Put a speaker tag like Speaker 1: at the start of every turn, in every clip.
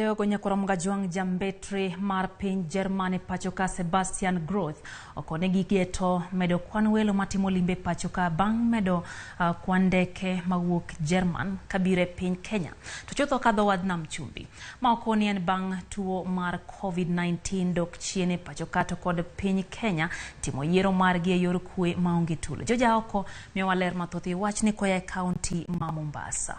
Speaker 1: Mateo gonya koramga juang Mbetre mar piny Germany pachoka Sebastian Groth okonegi geto medo kwan welo matimo limbe pachoka bang medo kwan ndeke mawuok German kabire piny Kenya to chotho kadho wadnam chumbi ma okonien bang tuo mar COVID-19 dok chiene pachoka to kod piny Kenya timo yiero margi e yor kwe maonge tulo. Joja oko miyowa ler mathoth wachni koya e kaunti ma Mombasa.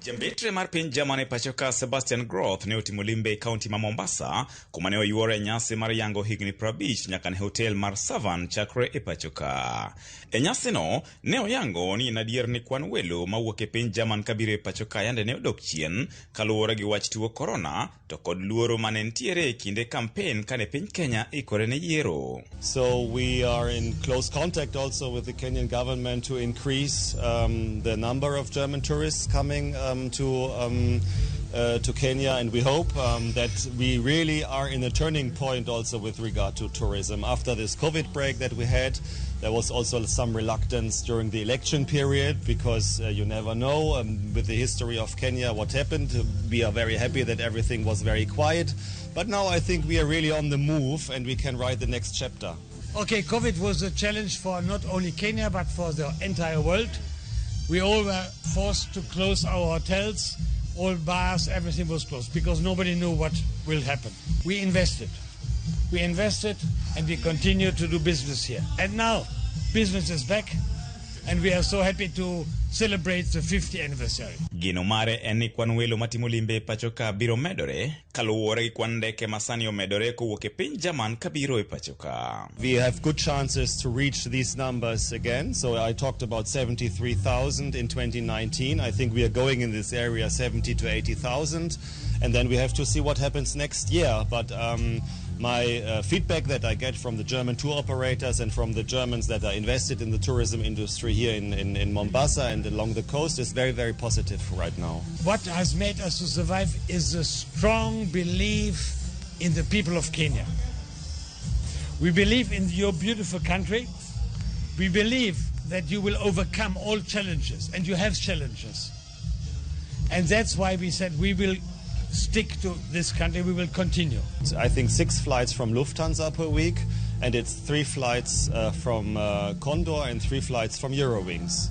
Speaker 2: Mbetre mar piny Germany pachoka Sebastian Groth ne otimo limbe kaunti ma Mombasa kuma ne oyuore nyasi mar yango higni 50 nyaka ne hotel mar Savan chakre e pachoka. E nyasi no ne oyango ni nadier ni kwan welo mawuok e piny German kabiro e pachoka yande ne odok chien kaluwore gi wach tuo corona to kod luoro mane ntiere e kinde campaign kane piny Kenya ikore ne yiero.
Speaker 3: So we are in close contact also with the Kenyan government to increase the number of German tourists coming to Kenya, and we hope that we really are in a turning point also with regard to tourism. After this COVID break that we had, there was also some reluctance during the election period because you never know with the history of Kenya what happened. We are very happy that everything was very quiet, but now I think we are really on the move and we can write the next chapter.
Speaker 4: Okay, COVID was a challenge for not only Kenya but for the entire world. We all were forced to close our hotels, all bars, everything was closed because nobody knew what will happen. We invested and we continue to do business here. And now business is back and we are so happy to celebrate the 50th anniversary.
Speaker 2: Gino mare eni kwan welo matimo limbe pachoka biro medore kaluwore gi kwan ndeke masani omedore kowuok e piny German kabiro e pachoka.
Speaker 3: We have good chances to reach these numbers again. So I talked about 73,000 in 2019. I think we are going in this area 70 to 80,000, and then we have to see what happens next year. But my feedback that I get from the German tour operators and from the Germans that are invested in the tourism industry here in Mombasa and along the coast is very, very positive right now.
Speaker 4: What has made us to survive is a strong belief in the people of Kenya. We believe in your beautiful country. We believe that you will overcome all challenges, and you have challenges. And that's why we said we will stick to this country, we will continue.
Speaker 3: I think 6 flights from Lufthansa per week, and it's 3 flights from Condor and 3 flights from Eurowings.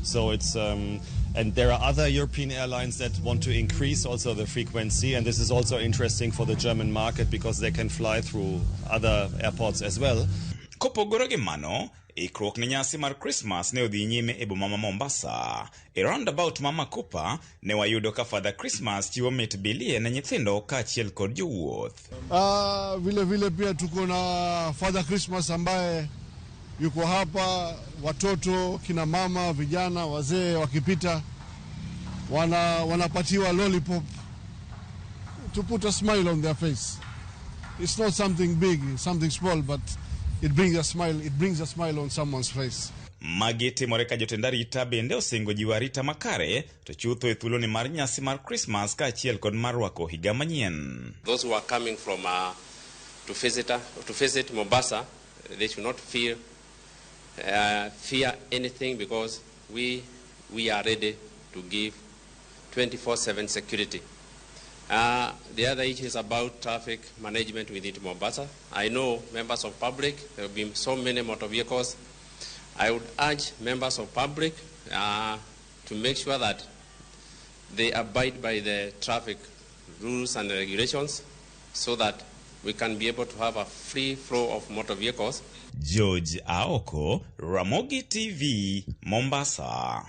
Speaker 3: So it's and there are other European airlines that want to increase also the frequency, and this is also interesting for the German market because they can fly through other airports as well.
Speaker 2: Kopogoro gi mano, ikruok ne nyasi mar Christmas ne odhi nyime e boma ma Mombasa. E roundabout Mama Kupa ne wayudo ka Father Christmas chiwo mit bilie ne nyithindo kaachiel kod jowuoth.
Speaker 5: Vile pia tuko na Father Christmas ambaye yuko hapa, watoto, kina mama, vijana, wazee wakipita wanapatiwa lollipop to put a smile on their face. It's not something big, something small, but it brings a smile on someone's face.
Speaker 2: Magete moreka jotenda rita bende osingo jiwa rita makare to chutho e thuloni mar nyasi mar Christmas kaachiel kod mar rwako higa manyien.
Speaker 6: Those who are coming from to visit Mombasa, they should not fear anything because we are ready to give 24/7 security. The other issue is about traffic management within Mombasa. I know members of public, there have been so many motor vehicles. I would urge members of public to make sure that they abide by the traffic rules and regulations so that we can be able to have a free flow of motor vehicles.
Speaker 2: George Aoko, Ramogi TV, Mombasa.